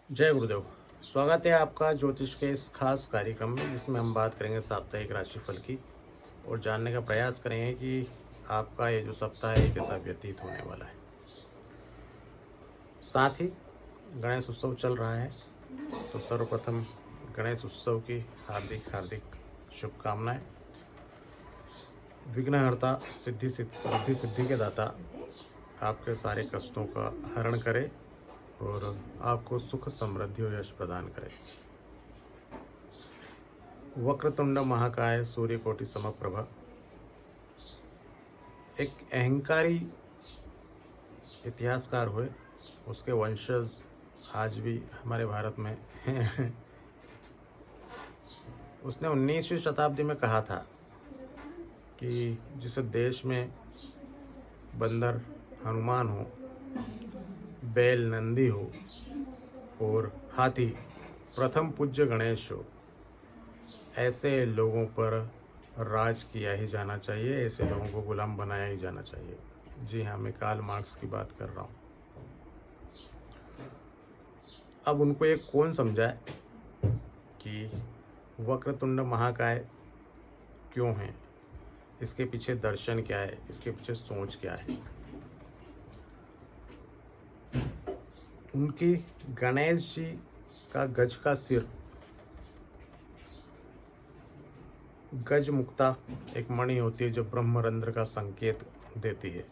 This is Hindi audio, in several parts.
जय गुरुदेव। स्वागत है आपका ज्योतिष के इस खास कार्यक्रम में, जिसमें हम बात करेंगे साप्ताहिक राशिफल की और जानने का प्रयास करेंगे कि आपका ये जो सप्ताह है ये कैसा व्यतीत होने वाला है। साथ ही गणेश उत्सव चल रहा है, तो सर्वप्रथम गणेश उत्सव की हार्दिक हार्दिक शुभकामनाएं। विघ्नहर्ता बुद्धि सिद्धि के दाता आपके सारे कष्टों का हरण करे और आपको सुख समृद्धि और यश प्रदान करे। वक्रतुंड महाकाय सूर्यकोटि समप्रभा एक अहंकारी इतिहासकार हुए, उसके वंशज आज भी हमारे भारत में हैं। उसने 19वीं शताब्दी में कहा था कि जिस देश में बंदर हनुमान हो, बैल नंदी हो और हाथी प्रथम पूज्य गणेश हो, ऐसे लोगों पर राज किया ही जाना चाहिए, ऐसे लोगों को गुलाम बनाया ही जाना चाहिए। जी हाँ, मैं कार्ल मार्क्स की बात कर रहा हूँ। अब उनको ये कौन समझाए कि वक्रतुंड महाकाय क्यों है, इसके पीछे दर्शन क्या है, इसके पीछे सोच क्या है। उनकी गणेश जी का गज का सिर, गज मुक्ता एक मणि होती है जो ब्रह्मरंध्र का संकेत देती है,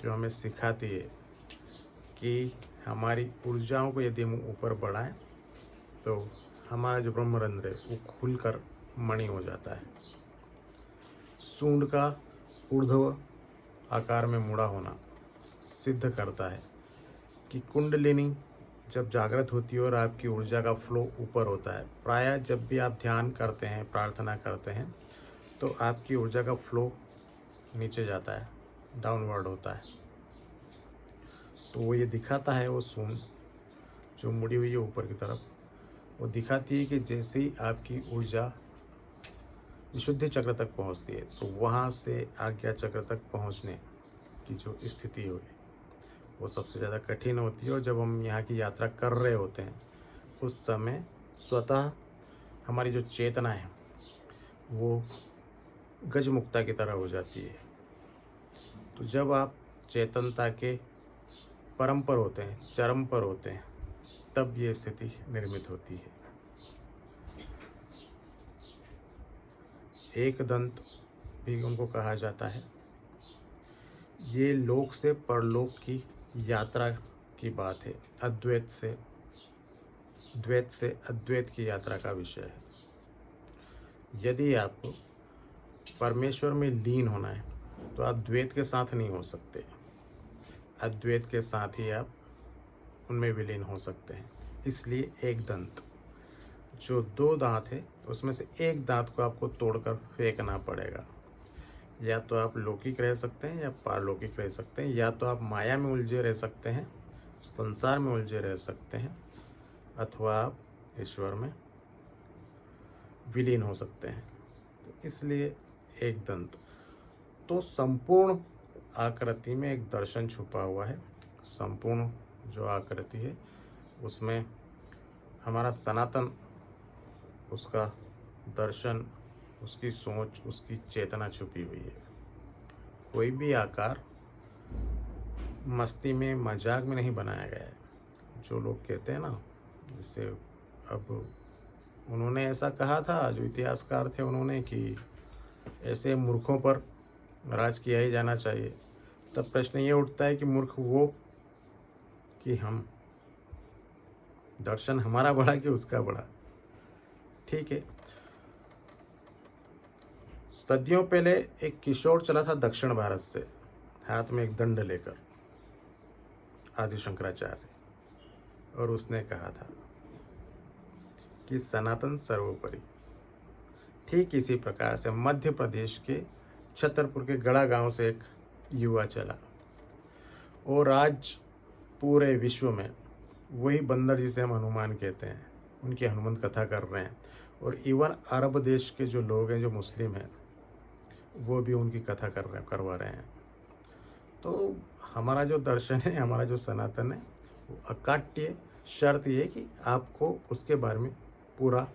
जो हमें सिखाती है कि हमारी ऊर्जाओं को यदि हम ऊपर बढ़ाएं तो हमारा जो ब्रह्मरंध्र है वो खुलकर मणि हो जाता है। सूंड का ऊर्ध्व आकार में मुड़ा होना सिद्ध करता है कि कुंडलिनी जब जागृत होती है और आपकी ऊर्जा का फ्लो ऊपर होता है। प्रायः जब भी आप ध्यान करते हैं, प्रार्थना करते हैं, तो आपकी ऊर्जा का फ्लो नीचे जाता है, डाउनवर्ड होता है। तो वो ये दिखाता है, वो सूंड जो मुड़ी हुई है ऊपर की तरफ, वो दिखाती है कि जैसे ही आपकी ऊर्जा विशुद्धि चक्र तक पहुंचती है, तो वहाँ से आज्ञा चक्र तक पहुंचने की जो स्थिति हुई वो सबसे ज़्यादा कठिन होती है। और जब हम यहाँ की यात्रा कर रहे होते हैं, उस समय स्वतः हमारी जो चेतना है वो गजमुक्ता की तरह हो जाती है। तो जब आप चेतनता के परम पर होते हैं, चरम पर होते हैं, तब ये स्थिति निर्मित होती है। एक दंत भी उनको कहा जाता है। ये लोक से परलोक की यात्रा की बात है, द्वैत से अद्वैत की यात्रा का विषय है। यदि आपको परमेश्वर में लीन होना है तो आप द्वैत के साथ नहीं हो सकते, अद्वैत के साथ ही आप उनमें विलीन हो सकते हैं। इसलिए एक दंत, जो दो दांत है उसमें से एक दांत को आपको तोड़कर फेंकना पड़ेगा। या तो आप लौकिक रह सकते हैं या पारलौकिक रह सकते हैं, या तो आप माया में उलझे रह सकते हैं, संसार में उलझे रह सकते हैं, अथवा आप ईश्वर में विलीन हो सकते हैं। तो इसलिए एक दंत, तो संपूर्ण आकृति में एक दर्शन छुपा हुआ है। संपूर्ण जो आकृति है उसमें हमारा सनातन, उसका दर्शन, उसकी सोच, उसकी चेतना छुपी हुई है। कोई भी आकार मस्ती में, मजाक में नहीं बनाया गया है। जो लोग कहते हैं ना, जैसे अब उन्होंने ऐसा कहा था, जो इतिहासकार थे, उन्होंने कि ऐसे मूर्खों पर राज किया ही जाना चाहिए। तब प्रश्न ये उठता है कि मूर्ख वो कि हम, दर्शन हमारा बड़ा कि उसका बड़ा। ठीक है, सदियों पहले एक किशोर चला था दक्षिण भारत से, हाथ में एक दंड लेकर, आदि शंकराचार्य, और उसने कहा था कि सनातन सर्वोपरि। ठीक इसी प्रकार से मध्य प्रदेश के छतरपुर के गढ़ा गांव से एक युवा चला, और आज पूरे विश्व में वही बंदर जिसे हम हनुमान कहते हैं, उनकी हनुमान कथा कर रहे हैं। और इवन अरब देश के जो लोग हैं, जो मुस्लिम हैं, वो भी उनकी कथा करवा रहे हैं। तो हमारा जो दर्शन है, हमारा जो सनातन है, वो अकाट्य शर्त ये है कि आपको उसके बारे में पूरा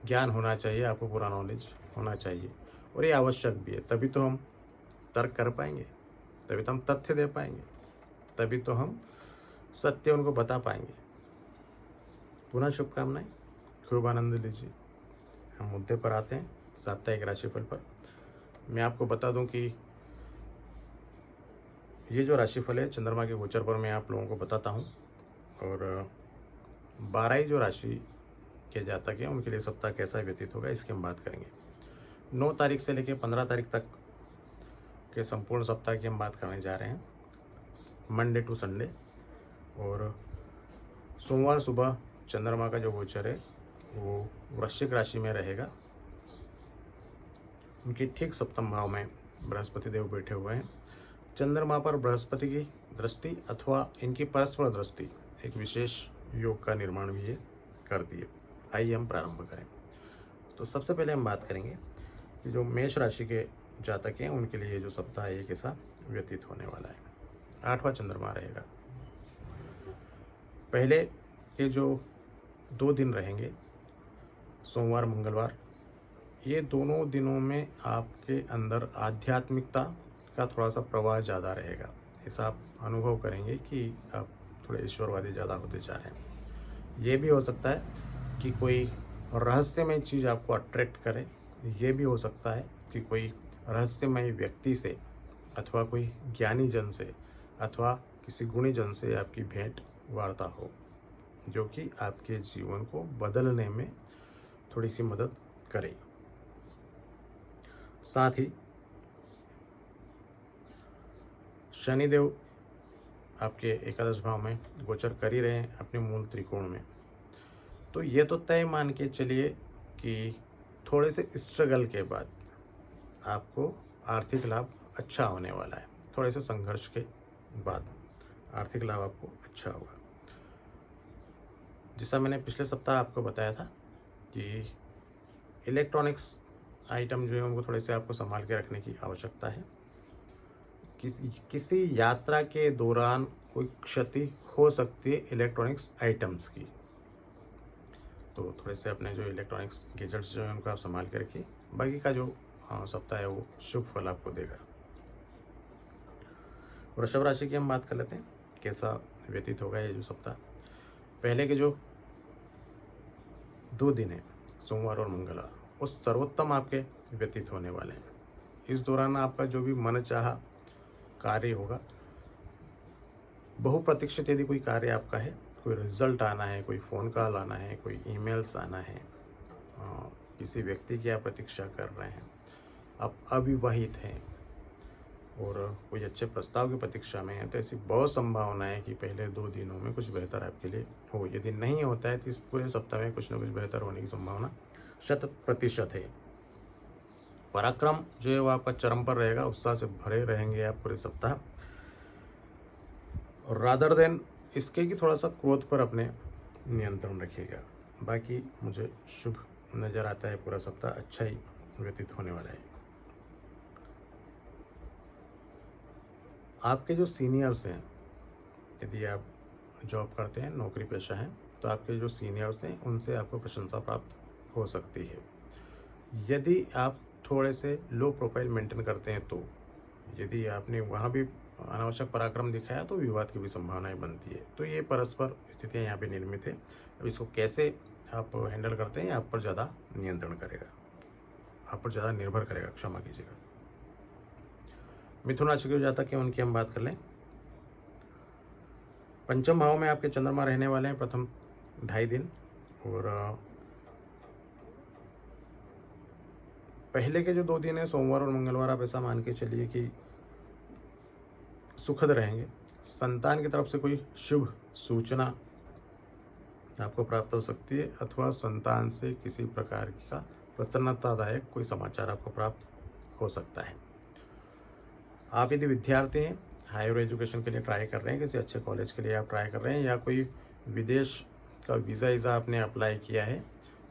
ज्ञान होना चाहिए, आपको पूरा नॉलेज होना चाहिए, और ये आवश्यक भी है। तभी तो हम तर्क कर पाएंगे, तभी तो हम तथ्य दे पाएंगे, तभी तो हम सत्य उनको बता पाएंगे। पुनः शुभकामनाएं, खूब आनंद लीजिए। हम मुद्दे पर आते हैं, साप्ताहिक राशिफल पर। मैं आपको बता दूं कि ये जो राशिफल है चंद्रमा के गोचर पर मैं आप लोगों को बताता हूं, और 12 ही जो राशि के जातक हैं उनके लिए सप्ताह कैसा व्यतीत होगा इसकी हम बात करेंगे। 9 तारीख से लेकर 15 तारीख तक के संपूर्ण सप्ताह की हम बात करने जा रहे हैं, मंडे टू संडे। और सोमवार सुबह चंद्रमा का जो गोचर है वो वृश्चिक राशि में रहेगा। उनकी ठीक सप्तम भाव में बृहस्पति देव बैठे हुए हैं। चंद्रमा पर बृहस्पति की दृष्टि अथवा इनकी परस्पर दृष्टि एक विशेष योग का निर्माण भी ये करती है। आइए हम प्रारंभ करें। तो सबसे पहले हम बात करेंगे कि जो मेष राशि के जातक हैं उनके लिए जो सप्ताह है ये कैसा व्यतीत होने वाला है। 8वां चंद्रमा रहेगा। पहले के जो 2 दिन रहेंगे, सोमवार मंगलवार, ये दोनों दिनों में आपके अंदर आध्यात्मिकता का थोड़ा सा प्रवाह ज़्यादा रहेगा। ऐसा आप अनुभव करेंगे कि आप थोड़े ईश्वरवादी ज़्यादा होते जा रहे हैं। ये भी हो सकता है कि कोई रहस्यमय चीज़ आपको अट्रैक्ट करे। ये भी हो सकता है कि कोई रहस्यमय व्यक्ति से अथवा कोई ज्ञानी जन से अथवा किसी गुणी जन से आपकी भेंट वार्ता हो, जो कि आपके जीवन को बदलने में थोड़ी सी मदद करे। साथ ही शनिदेव आपके एकादश भाव में गोचर कर ही रहे हैं अपने मूल त्रिकोण में। तो ये तो तय मान के चलिए कि थोड़े से स्ट्रगल के बाद आपको आर्थिक लाभ अच्छा होने वाला है। थोड़े से संघर्ष के बाद आर्थिक लाभ आपको अच्छा होगा। जैसा मैंने पिछले सप्ताह आपको बताया था कि इलेक्ट्रॉनिक्स आइटम जो है उनको थोड़े से आपको संभाल के रखने की आवश्यकता है। किसी यात्रा के दौरान कोई क्षति हो सकती है इलेक्ट्रॉनिक्स आइटम्स की, तो थोड़े से अपने जो इलेक्ट्रॉनिक्स गैजेट्स जो है उनको आप संभाल के रखिए। बाकी का जो सप्ताह है वो शुभ फल आपको देगा। वृषभ राशि की हम बात कर लेते हैं, कैसा व्यतीत होगा ये जो सप्ताह। पहले के जो 2 दिन हैं, सोमवार और मंगलवार, वो सर्वोत्तम आपके व्यतीत होने वाले हैं। इस दौरान आपका जो भी मनचाहा कार्य होगा, बहुप्रतीक्षित यदि कोई कार्य आपका है, कोई रिजल्ट आना है, कोई फ़ोन कॉल आना है, कोई ईमेल्स आना है, किसी व्यक्ति की आप प्रतीक्षा कर रहे हैं, आप अविवाहित हैं और कोई अच्छे प्रस्ताव की प्रतीक्षा में है, तो ऐसी बहुत संभावना है कि पहले 2 दिनों में कुछ बेहतर आपके लिए हो। यदि नहीं होता है तो इस पूरे सप्ताह में कुछ ना कुछ बेहतर होने की संभावना 100% है। पराक्रम जो है वो आपका चरम पर रहेगा, उत्साह से भरे रहेंगे आप पूरे सप्ताह। और रादर देन इसके कि थोड़ा सा क्रोध पर अपने नियंत्रण रखिएगा। बाकी मुझे शुभ नज़र आता है, पूरा सप्ताह अच्छा ही व्यतीत होने वाला है। आपके जो सीनियर्स हैं, यदि आप जॉब करते हैं, नौकरी पेशा हैं, तो आपके जो सीनियर्स हैं उनसे आपको प्रशंसा प्राप्त हो सकती है। यदि आप थोड़े से लो प्रोफाइल मेंटेन करते हैं, तो यदि आपने वहाँ भी अनावश्यक पराक्रम दिखाया तो विवाद की भी संभावनाएं बनती है। तो ये परस्पर स्थितियाँ यहाँ पे निर्मित है। अब इसको कैसे आप हैंडल करते हैं आप पर ज़्यादा नियंत्रण करेगा, आप पर ज़्यादा निर्भर करेगा, क्षमा कीजिएगा। मिथुन राशि के जातक हैं उनकी हम बात कर लें। पंचम भाव में आपके चंद्रमा रहने वाले हैं प्रथम 2.5 दिन, और पहले के जो 2 दिन है सोमवार और मंगलवार, आप ऐसा मान के चलिए कि सुखद रहेंगे। संतान की तरफ से कोई शुभ सूचना आपको प्राप्त हो सकती है, अथवा संतान से किसी प्रकार का प्रसन्नतादायक कोई समाचार आपको प्राप्त हो सकता है। आप यदि विद्यार्थी हैं, हायर एजुकेशन के लिए ट्राई कर रहे हैं, किसी अच्छे कॉलेज के लिए आप ट्राई कर रहे हैं, या कोई विदेश का वीज़ा आपने अप्लाई किया है,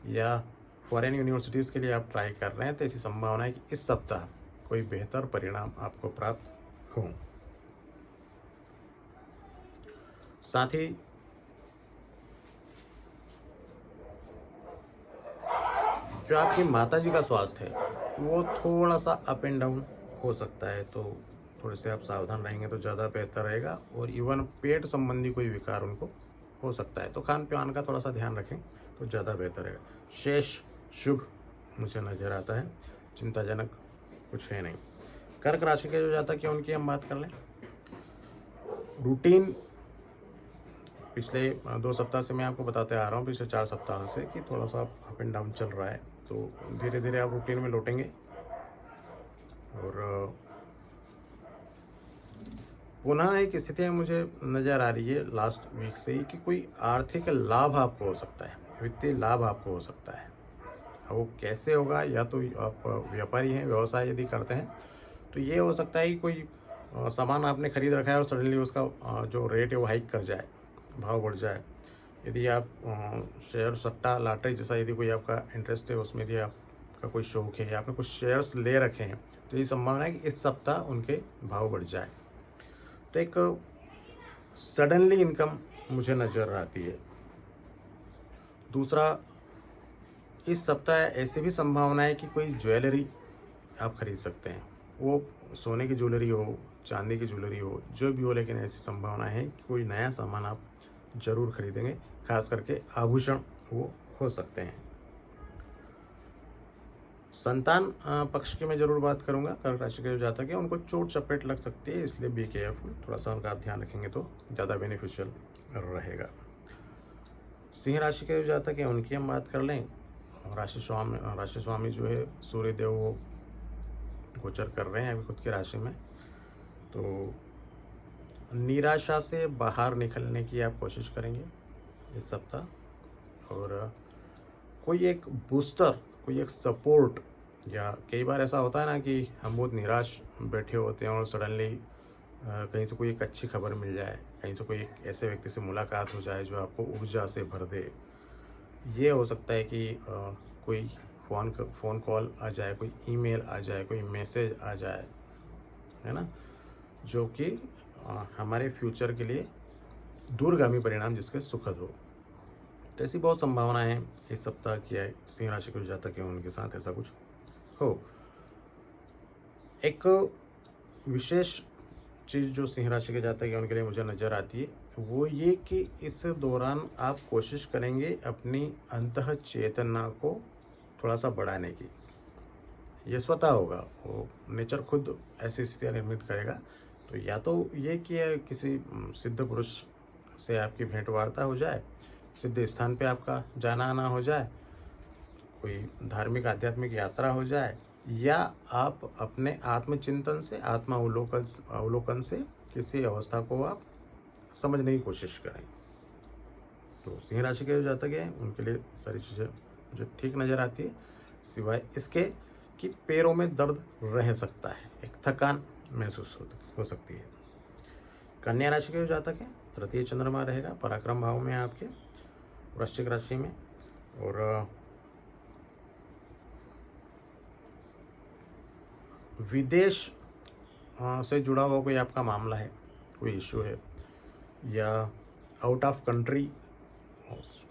या फॉरेन यूनिवर्सिटीज़ के लिए आप ट्राई कर रहे हैं, तो ऐसी संभावना है कि इस सप्ताह कोई बेहतर परिणाम आपको प्राप्त हो। साथ ही जो आपकी माता जी का स्वास्थ्य है वो थोड़ा सा अप एंड डाउन हो सकता है, तो थोड़े से आप सावधान रहेंगे तो ज़्यादा बेहतर रहेगा। और इवन पेट संबंधी कोई विकार उनको हो सकता है, तो खान पान का थोड़ा सा ध्यान रखें तो ज़्यादा बेहतर रहेगा। शेष शुभ मुझे नज़र आता है, चिंताजनक कुछ है नहीं। कर्क राशि के जो जातक है उनकी हम बात कर लें। रूटीन पिछले 2 सप्ताह से मैं आपको बताते आ रहा हूँ, पिछले 4 सप्ताह से, कि थोड़ा सा अप एंड डाउन चल रहा है, तो धीरे धीरे आप रूटीन में लौटेंगे। और पुनः एक स्थिति मुझे नज़र आ रही है लास्ट वीक से ही कि कोई आर्थिक लाभ आपको हो सकता है, वित्तीय लाभ आपको हो सकता है। अब वो कैसे होगा, या तो आप व्यापारी हैं, व्यवसाय यदि करते हैं तो ये हो सकता है कि कोई सामान आपने खरीद रखा है और सडनली उसका जो रेट है वो हाइक कर जाए, भाव बढ़ जाए। यदि आप शेयर सट्टा लॉटरी जैसा यदि कोई आपका इंटरेस्ट है उसमें, यदि आपका कोई शौक है या आपने कुछ शेयर्स ले रखे हैं, तो ये संभावना है कि इस सप्ताह उनके भाव बढ़ जाए। तो एक सडनली इनकम मुझे नज़र आती है। दूसरा, इस सप्ताह ऐसी भी संभावना है कि कोई ज्वेलरी आप खरीद सकते हैं, वो सोने की ज्वेलरी हो, चांदी की ज्वेलरी हो, जो भी हो, लेकिन ऐसी संभावना है कि कोई नया सामान आप जरूर खरीदेंगे, खास करके आभूषण वो हो सकते हैं। संतान पक्ष की मैं जरूर बात करूंगा। कर्क राशि के जो जातक है उनको चोट चपेट लग सकती है, इसलिए बी केयरफुल, थोड़ा सा उनका आप ध्यान रखेंगे तो ज़्यादा बेनिफिशियल रहेगा। सिंह राशि के जो जातक है उनकी हम बात कर लें। राशि स्वामी जो है सूर्य देव वो गोचर कर रहे हैं अभी खुद की राशि में, तो निराशा से बाहर निकलने की आप कोशिश करेंगे इस सप्ताह। और कोई एक बूस्टर, कोई एक सपोर्ट, या कई बार ऐसा होता है ना कि हम बहुत निराश बैठे होते हैं और सडनली कहीं से कोई एक अच्छी खबर मिल जाए, कहीं से कोई एक ऐसे व्यक्ति से मुलाकात हो जाए जो आपको ऊर्जा से भर दे। ये हो सकता है कि कोई फ़ोन कॉल आ जाए, कोई ईमेल आ जाए, कोई मैसेज आ जाए, है ना, जो कि हमारे फ्यूचर के लिए दूरगामी परिणाम जिसके सुखद हो। तो ऐसी बहुत संभावनाएं हैं इस सप्ताह की है सिंह राशि के जो जातक हैं उनके साथ ऐसा कुछ हो। एक विशेष चीज़ जो सिंह राशि के जातक हैं उनके लिए मुझे नज़र आती है, वो ये कि इस दौरान आप कोशिश करेंगे अपनी अंतः चेतना को थोड़ा सा बढ़ाने की। ये स्वतः होगा, वो नेचर खुद ऐसी स्थितियाँ निर्मित करेगा। तो या तो ये कि किसी सिद्ध पुरुष से आपकी भेंट वार्ता हो जाए, सिद्ध स्थान पे आपका जाना आना हो जाए, कोई धार्मिक आध्यात्मिक यात्रा हो जाए, या आप अपने आत्मचिंतन से, अवलोकन से किसी अवस्था को आप समझने की कोशिश करें। तो सिंह राशि के जो जातक हैं उनके लिए सारी चीज़ें मुझे ठीक नज़र आती है, सिवाय इसके कि पैरों में दर्द रह सकता है, एक थकान महसूस हो सकती है। कन्या राशि के जो जातक हैं तृतीय चंद्रमा रहेगा पराक्रम भाव में आपके, वृश्चिक राशि में। और विदेश से जुड़ा हुआ कोई आपका मामला है, कोई इशू है, या आउट ऑफ कंट्री,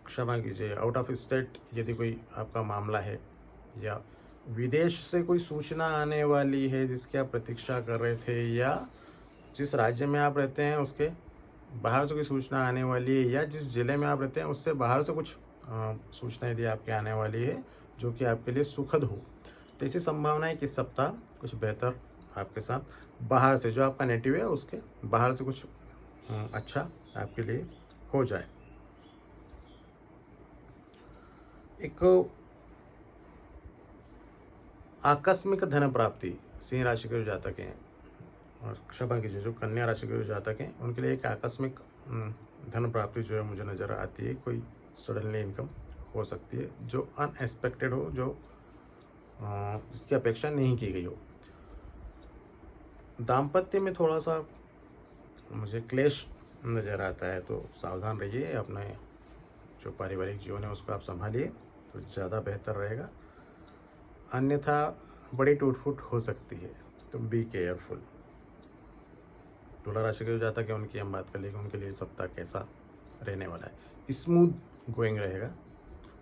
क्षमा कीजिए, आउट ऑफ स्टेट यदि कोई आपका मामला है, या विदेश से कोई सूचना आने वाली है जिसकी आप प्रतीक्षा कर रहे थे, या जिस राज्य में आप रहते हैं उसके बाहर से कोई सूचना आने वाली है, या जिस ज़िले में आप रहते हैं उससे बाहर से कुछ सूचना यदि आपके आने वाली है जो कि आपके लिए सुखद हो, तो ऐसी संभावना है कि इस सप्ताह कुछ बेहतर आपके साथ बाहर से, जो आपका नेटिव है उसके बाहर से कुछ अच्छा आपके लिए हो जाए। एक आकस्मिक धन प्राप्ति सिंह राशि के जो जातक हैं, और क्षमा कीजिए जो कन्या राशि के जो जातक हैं उनके लिए एक आकस्मिक धन प्राप्ति जो है मुझे नज़र आती है। कोई सडनली इनकम हो सकती है जो अनएक्सपेक्टेड हो, जो जिसकी अपेक्षा नहीं की गई हो। दाम्पत्य में थोड़ा सा मुझे क्लेश नज़र आता है, तो सावधान रहिए, अपने जो पारिवारिक जीवन है उसको आप संभालिए तो ज़्यादा बेहतर रहेगा, अन्यथा बड़ी टूट फूट हो सकती है, तो बी केयरफुल। तुला राशि के जो जातक है उनकी हम बात कर लेंगे, उनके लिए सप्ताह कैसा रहने वाला है। स्मूथ गोइंग रहेगा,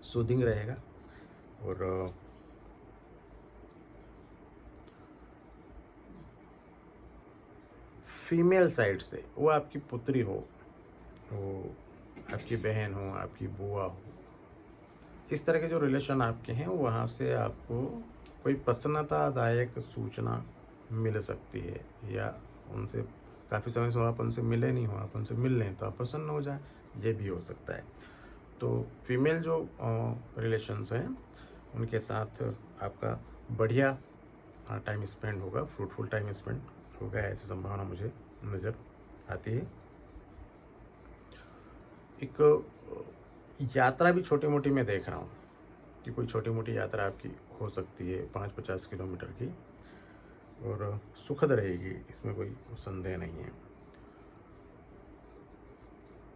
सूदिंग रहेगा, और फीमेल साइड से वो आपकी पुत्री हो, वो आपकी बहन हो, आपकी बुआ हो, इस तरह के जो रिलेशन आपके हैं वहाँ से आपको कोई प्रसन्नतादायक सूचना मिल सकती है, या उनसे काफ़ी समय से आप उनसे मिले नहीं हो, आप उनसे मिल लें तो आप प्रसन्न हो जाएं, ये भी हो सकता है। तो फीमेल जो रिलेशंस हैं उनके साथ आपका बढ़िया टाइम स्पेंड होगा, फ्रूटफुल टाइम स्पेंड होगा, ऐसी संभावना मुझे नज़र आती है। एक यात्रा भी छोटी मोटी मैं देख रहा हूँ कि कोई छोटी मोटी यात्रा आपकी हो सकती है 5-50 किलोमीटर की, और सुखद रहेगी, इसमें कोई संदेह नहीं है।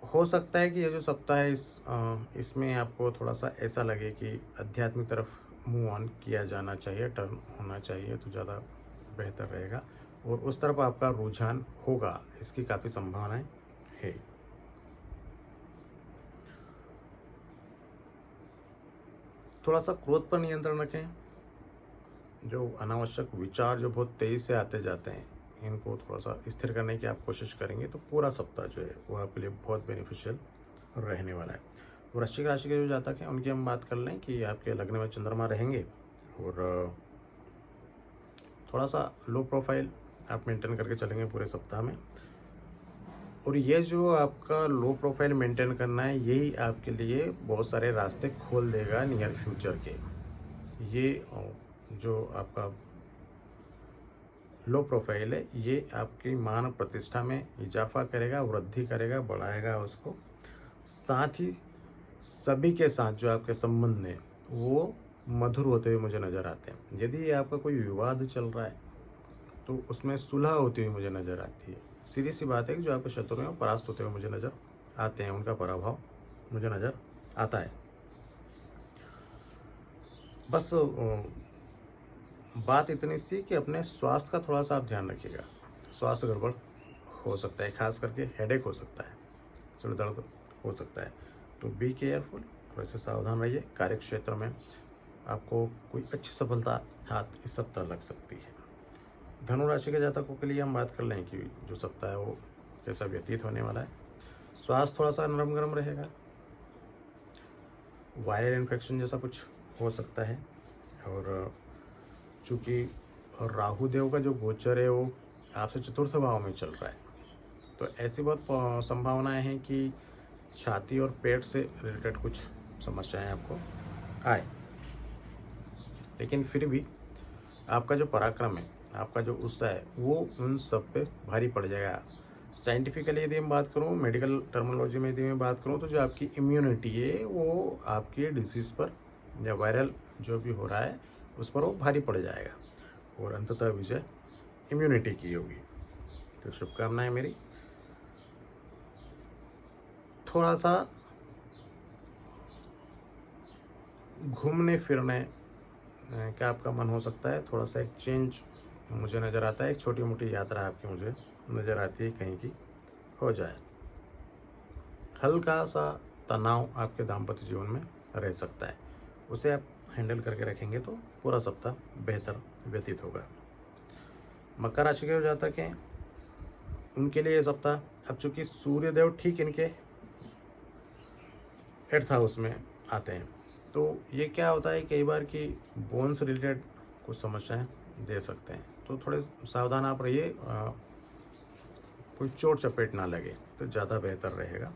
हो सकता है कि ये जो सप्ताह है इसमें आपको थोड़ा सा ऐसा लगे कि आध्यात्मिक तरफ मूव ऑन किया जाना चाहिए, टर्न होना चाहिए, तो ज़्यादा बेहतर रहेगा, और उस तरफ आपका रुझान होगा, इसकी काफ़ी संभावनाएं है। थोड़ा सा क्रोध पर नियंत्रण रखें। जो अनावश्यक विचार जो बहुत तेज़ी से आते जाते हैं, इनको थोड़ा सा स्थिर करने की आप कोशिश करेंगे तो पूरा सप्ताह जो है वो आपके लिए बहुत बेनिफिशियल रहने वाला है। वृश्चिक राशि के जो जातक हैं उनकी हम बात कर लें कि आपके लग्न में चंद्रमा रहेंगे, और थोड़ा सा लो प्रोफाइल आप मेंटेन करके चलेंगे पूरे सप्ताह में, और ये जो आपका लो प्रोफाइल मेंटेन करना है यही आपके लिए बहुत सारे रास्ते खोल देगा नियर फ्यूचर के। ये जो आपका लो प्रोफाइल है ये आपकी मान प्रतिष्ठा में इजाफा करेगा, वृद्धि करेगा, बढ़ाएगा उसको। साथ ही सभी के साथ जो आपके संबंध हैं वो मधुर होते हुए मुझे नज़र आते हैं। यदि आपका कोई विवाद चल रहा है तो उसमें सुलह होती हुई मुझे नज़र आती है। सीधी सी बात है कि जो आपके शत्रु हैं वो परास्त होते हुए मुझे नज़र आते हैं, उनका पराभव मुझे नज़र आता है। बस बात इतनी सी कि अपने स्वास्थ्य का थोड़ा सा आप ध्यान रखिएगा। स्वास्थ्य गड़बड़ हो सकता है, खास करके हेडेक हो सकता है, सिर दर्द हो सकता है, तो बी केयरफुल, थोड़े से सावधान रहिए। कार्य क्षेत्र में आपको कोई अच्छी सफलता हाथ इस सप्ताह लग सकती है। धनु राशि के जातकों के लिए हम बात कर लें कि जो सप्ताह है वो कैसा व्यतीत होने वाला है। स्वास्थ्य थोड़ा सा नरम गरम रहेगा, वायरल इन्फेक्शन जैसा कुछ हो सकता है, और चूँकि राहु देव का जो गोचर है वो आपसे चतुर्थ भाव में चल रहा है, तो ऐसी बहुत संभावनाएं हैं कि छाती और पेट से रिलेटेड कुछ समस्याएं आपको आए। लेकिन फिर भी आपका जो पराक्रम है, आपका जो उत्साह है वो उन सब पे भारी पड़ जाएगा। साइंटिफिकली यदि मैं बात करूँ, मेडिकल टर्मिनोलॉजी में यदि मैं बात करूँ, तो जो आपकी इम्यूनिटी है वो आपके डिजीज़ पर या वायरल जो भी हो रहा है उस पर वो भारी पड़ जाएगा, और अंततः विजय इम्यूनिटी की होगी। तो शुभकामनाएं मेरी। थोड़ा सा घूमने फिरने का आपका मन हो सकता है, थोड़ा सा एक चेंज मुझे नज़र आता है, एक छोटी मोटी यात्रा आपकी मुझे नज़र आती है कहीं की हो जाए। हल्का सा तनाव आपके दाम्पत्य जीवन में रह सकता है, उसे आप हैंडल करके रखेंगे तो पूरा सप्ताह बेहतर व्यतीत होगा। मकर राशि के जो जातक हैं उनके लिए ये सप्ताह, अब चूँकि सूर्यदेव ठीक इनके 8th हाउस में आते हैं, तो ये क्या होता है कई बार कि बोन से रिलेटेड कुछ समस्याएं दे सकते हैं, तो थोड़े सावधान आप रहिए, कोई चोट चपेट ना लगे तो ज़्यादा बेहतर रहेगा।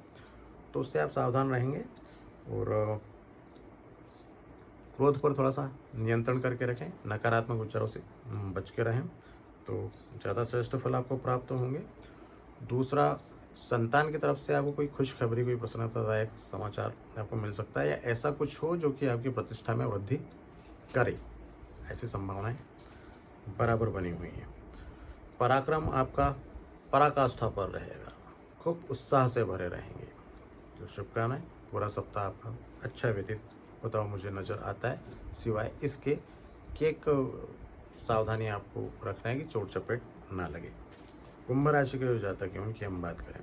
तो उससे आप सावधान रहेंगे, और क्रोध पर थोड़ा सा नियंत्रण करके रखें, नकारात्मक विचारों से बच के रहें, तो ज़्यादा श्रेष्ठ फल आपको प्राप्त होंगे। दूसरा, संतान की तरफ से आपको कोई खुशखबरी, कोई प्रसन्नतादायक समाचार आपको मिल सकता है, या ऐसा कुछ हो जो कि आपकी प्रतिष्ठा में वृद्धि करे, ऐसी संभावनाएं बराबर बनी हुई हैं। पराक्रम आपका पराकाष्ठा पर रहेगा, खूब उत्साह से भरे रहेंगे। तो शुभकामनाएं, पूरा सप्ताह आपका अच्छा व्यतीत होता हुआ मुझे नज़र आता है, सिवाय इसके कि एक सावधानी आपको रखना है कि चोट चपेट ना लगे। कुंभ राशि के जो जातक हैं उनकी हम बात करें,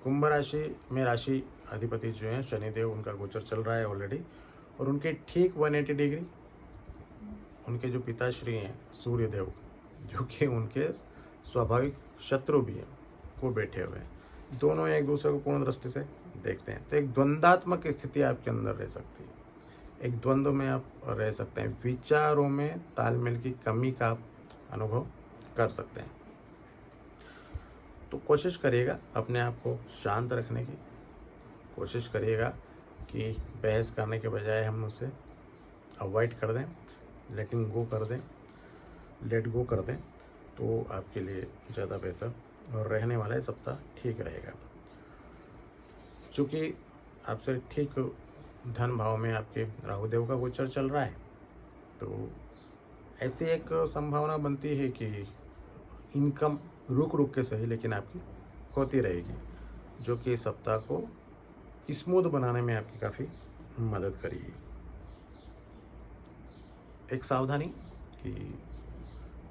कुंभ राशि में राशि अधिपति जो हैं शनिदेव, उनका गोचर चल रहा है ऑलरेडी, और उनके ठीक 180 डिग्री उनके जो पिताश्री हैं सूर्यदेव, जो कि उनके स्वाभाविक शत्रु भी हैं, वो बैठे हुए हैं। दोनों एक दूसरे को पूर्ण दृष्टि से देखते हैं। तो एक द्वंद्वात्मक स्थिति आपके अंदर रह सकती है, एक द्वंद्व में आप रह सकते हैं, विचारों में तालमेल की कमी का आप अनुभव कर सकते हैं। तो कोशिश करिएगा अपने आप को शांत रखने की, कोशिश करिएगा कि बहस करने के बजाय हम उसे अवॉइड कर दें, लेट गो कर दें, तो आपके लिए ज़्यादा बेहतर और रहने वाला है सप्ताह ठीक रहेगा। चूँकि आपसे ठीक धन भाव में आपके राहु देव का गोचर चल रहा है, तो ऐसी एक संभावना बनती है कि इनकम रुक के सही लेकिन आपकी होती रहेगी, जो कि सप्ताह को स्मूथ बनाने में आपकी काफ़ी मदद करेगी। एक सावधानी कि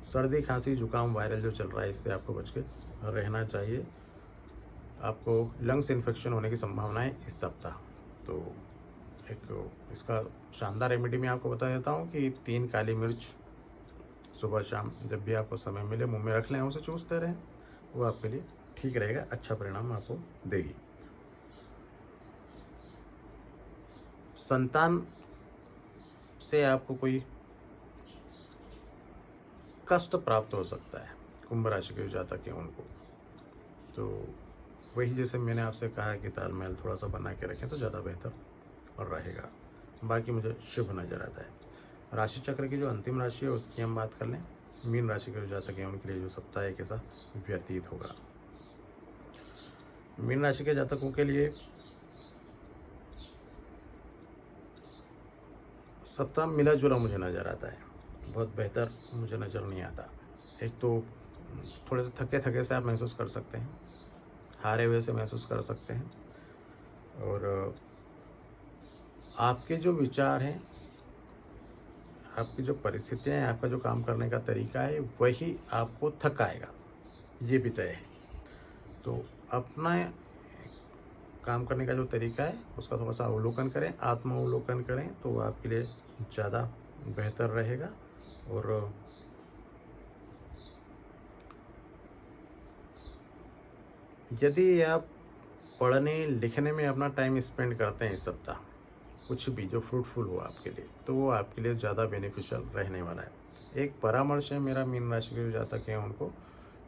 सर्दी खांसी जुकाम वायरल जो चल रहा है, इससे आपको बच के रहना चाहिए। आपको लंग्स इन्फेक्शन होने की संभावना है इस सप्ताह। तो एक इसका शानदार रेमेडी मैं आपको बता देता हूँ कि 3 काली मिर्च सुबह शाम जब भी आपको समय मिले मुंह में रख लें, उसे चूसते रहें, वो आपके लिए ठीक रहेगा, अच्छा परिणाम आपको देगी। संतान से आपको कोई कष्ट प्राप्त हो सकता है, कुंभ राशि के जातक हैं उनको, तो वही जैसे मैंने आपसे कहा कि तालमेल थोड़ा सा बना के रखें तो ज़्यादा बेहतर और रहेगा। बाकी मुझे शुभ नज़र आता है। राशि चक्र की जो अंतिम राशि है उसकी हम बात कर लें। मीन राशि के जो जातक हैं उनके लिए जो सप्ताह एक ऐसा व्यतीत होगा। मीन राशि के जातकों के लिए सप्ताह मिला जुला मुझे नज़र आता है, बहुत बेहतर मुझे नज़र नहीं आता। एक तो थोड़े से थके से आप महसूस कर सकते हैं, हारे हुए से महसूस कर सकते हैं, और आपके जो विचार हैं, आपकी जो परिस्थितियाँ हैं, आपका जो काम करने का तरीका है, वही आपको थकाएगा, ये भी तय है। तो अपना काम करने का जो तरीका है उसका थोड़ा सा अवलोकन करें, आत्मावलोकन करें, तो आपके लिए ज़्यादा बेहतर रहेगा। और यदि आप पढ़ने लिखने में अपना टाइम स्पेंड करते हैं इस सप्ताह, कुछ भी जो फ्रूटफुल हो आपके लिए, तो वो आपके लिए ज़्यादा बेनिफिशियल रहने वाला है। एक परामर्श है मेरा मीन राशि के जो जातक हैं उनको,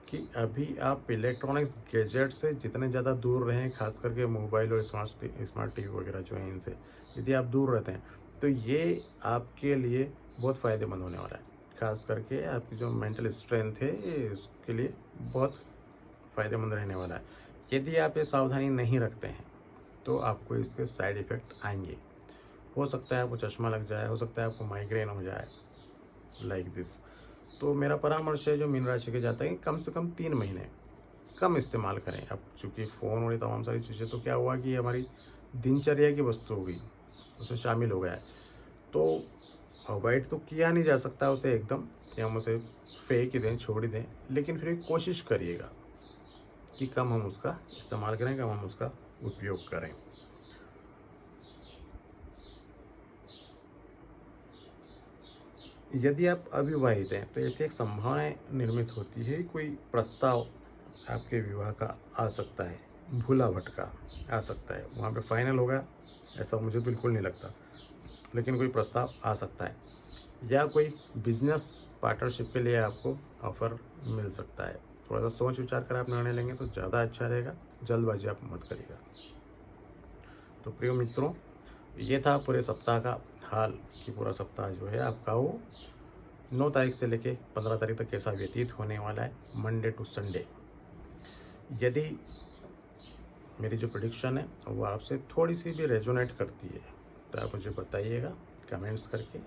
कि अभी आप इलेक्ट्रॉनिक्स गैजेट से जितने ज़्यादा दूर रहें, खास करके मोबाइल और स्मार्ट टीवी वगैरह जो हैं, इनसे यदि आप दूर रहते हैं तो ये आपके लिए बहुत फ़ायदेमंद होने वाला है। खास करके आपकी जो मेंटल स्ट्रेंथ है इसके लिए बहुत फ़ायदेमंद रहने वाला है। यदि आप ये सावधानी नहीं रखते हैं तो आपको इसके साइड इफ़ेक्ट आएंगे। हो सकता है आपको चश्मा लग जाए, हो सकता है आपको माइग्रेन हो जाए, लाइक दिस। तो मेरा परामर्श है जो मीन राशि के जाते हैं, कम से कम 3 महीने कम इस्तेमाल करें। अब चूँकि फ़ोन और ये तमाम सारी चीज़ें, तो क्या हुआ कि हमारी दिनचर्या की वस्तु हो गई, उसमें शामिल हो गया है, तो अवॉइड तो किया नहीं जा सकता उसे एकदम कि हम उसे फेंक ही दें, छोड़ ही दें, लेकिन फिर भी कोशिश करिएगा कि कम हम उसका इस्तेमाल करें, कम हम उसका उपयोग करें। यदि आप अविवाहित हैं तो ऐसी एक संभावना निर्मित होती है, कोई प्रस्ताव आपके विवाह का आ सकता है, भूला भटका आ सकता है, वहाँ पे फाइनल होगा ऐसा मुझे बिल्कुल नहीं लगता, लेकिन कोई प्रस्ताव आ सकता है, या कोई बिजनेस पार्टनरशिप के लिए आपको ऑफ़र मिल सकता है। थोड़ा सा सोच विचार कर आप निर्णय लेंगे तो ज़्यादा अच्छा रहेगा, जल्दबाजी आप मत करिएगा। तो प्रिय मित्रों, ये था पूरे सप्ताह का हाल, कि पूरा सप्ताह जो है आपका वो 9 तारीख से लेके 15 तारीख तक कैसा व्यतीत होने वाला है, मंडे टू संडे। यदि मेरी जो प्रेडिक्शन है वो आपसे थोड़ी सी भी रेजोनेट करती है तो आप मुझे बताइएगा कमेंट्स करके।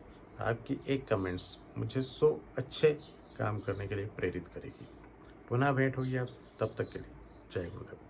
आपकी एक कमेंट्स मुझे 100 अच्छे काम करने के लिए प्रेरित करेगी। पुनः भेंट होगी आपसे, तब तक के लिए जय गुरुदेव।